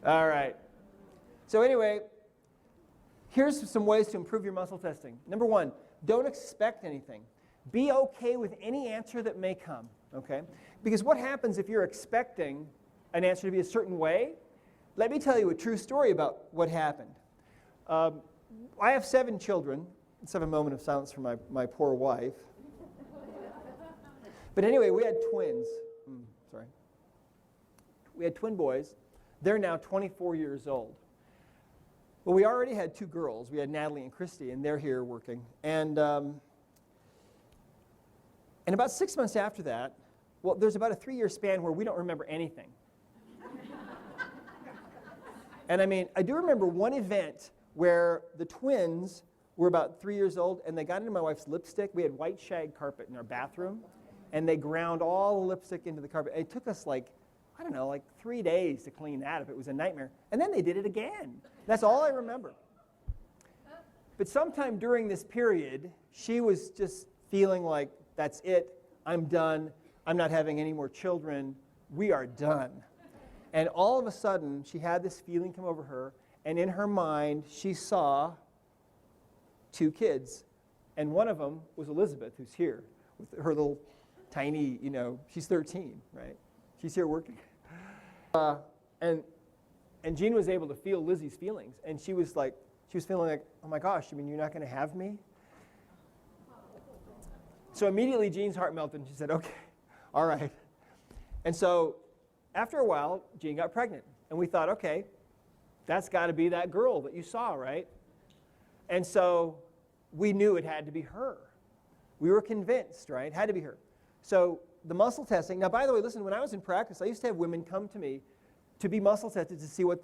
All right. So anyway, here's some ways to improve your muscle testing. Number one, don't expect anything. Be okay with any answer that may come, okay? Because what happens if you're expecting an answer to be a certain way? Let me tell you a true story about what happened. I have 7 children. Let's have a moment of silence for my poor wife. But anyway, we had twins. Sorry. We had twin boys. They're now 24 years old. Well, we already had 2 girls. We had Natalie and Christy, and they're here working. And about 6 months after that, well, there's about a 3-year span where we don't remember anything. And I mean, I do remember one event where the twins were about 3 years old, and they got into my wife's lipstick. We had white shag carpet in our bathroom, and they ground all the lipstick into the carpet. It took us like 3 days to clean that up. It was a nightmare. And then they did it again. That's all I remember. But sometime during this period, she was just feeling like, that's it. I'm done. I'm not having any more children. We are done. And all of a sudden, she had this feeling come over her, and in her mind, she saw 2 kids. And one of them was Elizabeth, who's here, with her little tiny, she's 13, right? She's here working. And Jean was able to feel Lizzie's feelings. And she was feeling like, oh my gosh, you mean you're not going to have me? So immediately Jean's heart melted, and she said, okay, all right. And so after a while, Jean got pregnant. And we thought, okay, that's got to be that girl that you saw, right? And so we knew it had to be her. We were convinced, right? It had to be her. So the muscle testing. Now, by the way, listen, when I was in practice, I used to have women come to me to be muscle tested to see what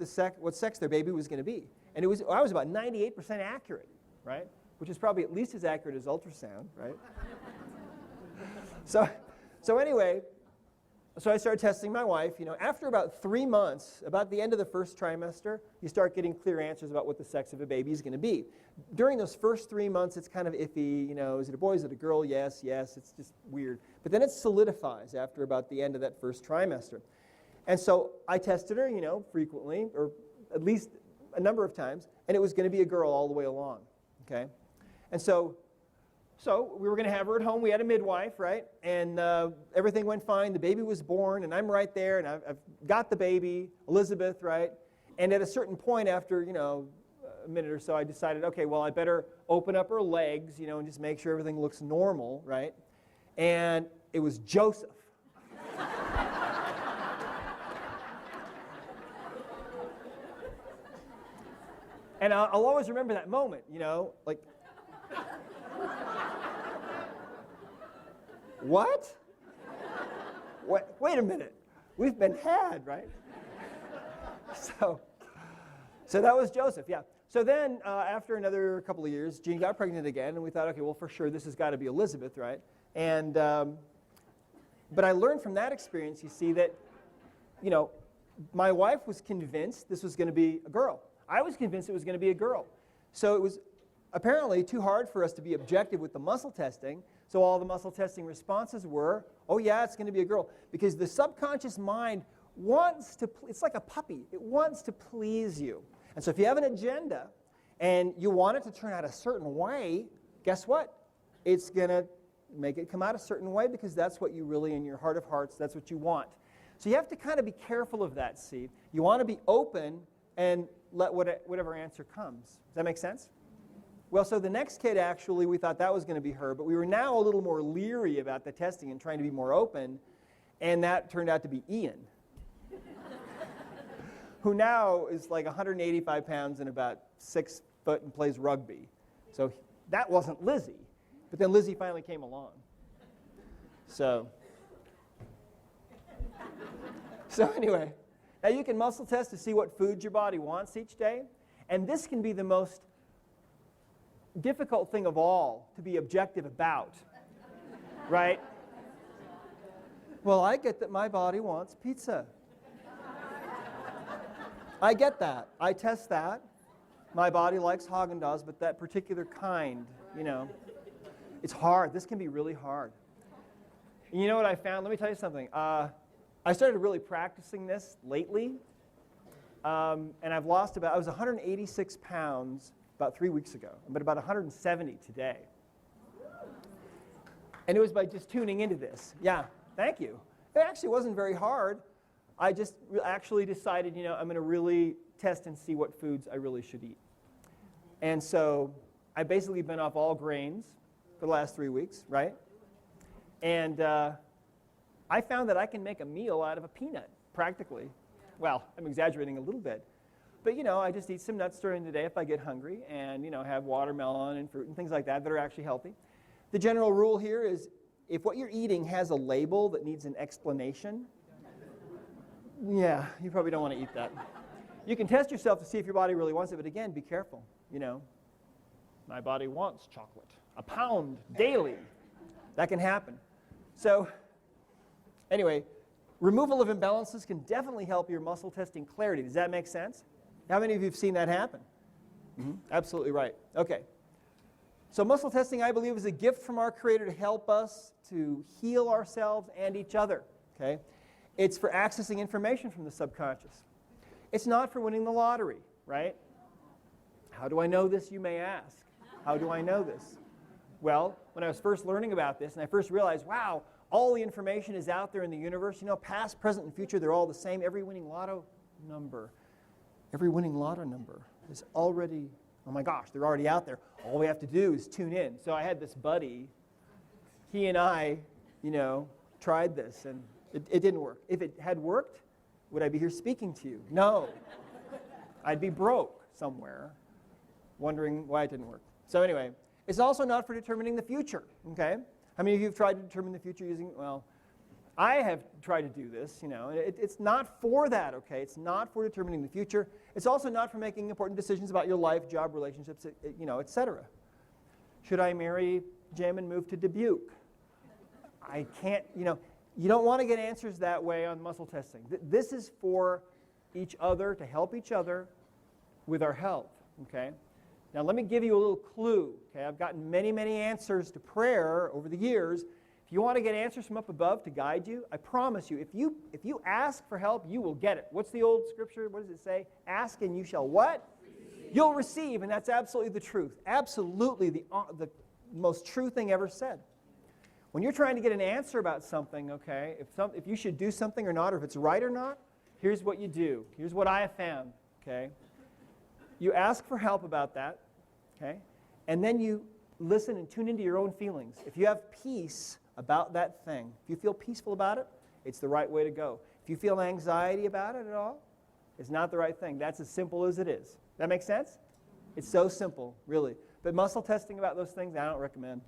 sex their baby was going to be. And I was about 98% accurate, right? Which is probably at least as accurate as ultrasound, right? So anyway, so I started testing my wife. After about 3 months, about the end of the first trimester, you start getting clear answers about what the sex of a baby is going to be. During those first 3 months, it's kind of iffy. Is it a boy? Is it a girl? Yes. It's just weird. But then it solidifies after about the end of that first trimester. And so I tested her, frequently, or at least a number of times, and it was going to be a girl all the way along, okay? And so we were going to have her at home. We had a midwife, right? And everything went fine. The baby was born, and I'm right there, and I've got the baby, Elizabeth, right? And at a certain point after, a minute or so, I decided, okay, well, I better open up her legs, and just make sure everything looks normal, right? And it was Joseph. And I'll always remember that moment, like, what? Wait a minute. We've been had, right? So that was Joseph, yeah. So then, after another couple of years, Jean got pregnant again, and we thought, okay, well, for sure, this has got to be Elizabeth, right? And, but I learned from that experience, you see, that, my wife was convinced this was going to be a girl. I was convinced it was going to be a girl. So it was apparently too hard for us to be objective with the muscle testing. So all the muscle testing responses were, oh yeah, it's going to be a girl. Because the subconscious mind wants to, it's like a puppy. It wants to please you. And so if you have an agenda and you want it to turn out a certain way, guess what? It's going to make it come out a certain way because that's what you really, in your heart of hearts, that's what you want. So you have to kind of be careful of that, see. You want to be open and let whatever answer comes. Does that make sense? Well, so the next kid, actually, we thought that was going to be her, but we were now a little more leery about the testing and trying to be more open, and that turned out to be Ian, who now is like 185 pounds and about 6 foot and plays rugby. So that wasn't Lizzie, but then Lizzie finally came along. So anyway, now you can muscle test to see what food your body wants each day, and this can be the most difficult thing of all to be objective about, right? Well, I get that my body wants pizza. I get that. I test that. My body likes Haagen-Dazs, but that particular kind, it's hard. This can be really hard. And you know what I found? Let me tell you something. I started really practicing this lately, And I was 186 pounds about 3 weeks ago. I'm at about 170 today. And it was by just tuning into this. Yeah, thank you. It actually wasn't very hard. I just actually decided, I'm going to really test and see what foods I really should eat. And so I've basically been off all grains for the last 3 weeks, right? And I found that I can make a meal out of a peanut, practically. Well, I'm exaggerating a little bit. But, I just eat some nuts during the day if I get hungry and, have watermelon and fruit and things like that are actually healthy. The general rule here is if what you're eating has a label that needs an explanation, yeah, you probably don't want to eat that. You can test yourself to see if your body really wants it, but again, be careful. My body wants chocolate, a pound daily. That can happen. So anyway, removal of imbalances can definitely help your muscle testing clarity. Does that make sense? How many of you have seen that happen? Absolutely right. Okay. So muscle testing, I believe, is a gift from our Creator to help us to heal ourselves and each other. Okay? It's for accessing information from the subconscious. It's not for winning the lottery, right? How do I know this, you may ask? How do I know this? Well, when I was first learning about this and I first realized, wow, all the information is out there in the universe. Past, present, and future, they're all the same. Every winning lotto number is already, oh my gosh, they're already out there. All we have to do is tune in. So I had this buddy. He and I, tried this, and it didn't work. If it had worked, would I be here speaking to you? No. I'd be broke somewhere, wondering why it didn't work. So anyway, it's also not for determining the future, okay? How many of you have tried to determine the future using, I have tried to do this, It's not for that, okay? It's not for determining the future. It's also not for making important decisions about your life, job, relationships, etc. Should I marry Jim and move to Dubuque? I can't, you don't want to get answers that way on muscle testing. This is for each other, to help each other with our health, okay? Now let me give you a little clue, okay? I've gotten many, many answers to prayer over the years. If you want to get answers from up above to guide you, I promise you, if you ask for help, you will get it. What's the old scripture? What does it say? Ask and you shall what? Receive. You'll receive, and that's absolutely the truth. Absolutely the most true thing ever said. When you're trying to get an answer about something, okay, if you should do something or not, or if it's right or not, here's what you do. Here's what I have found, okay? You ask for help about that, okay? And then you listen and tune into your own feelings. If you have peace about that thing, if you feel peaceful about it, it's the right way to go. If you feel anxiety about it at all, it's not the right thing. That's as simple as it is. That make sense? It's so simple, really. But muscle testing about those things, I don't recommend.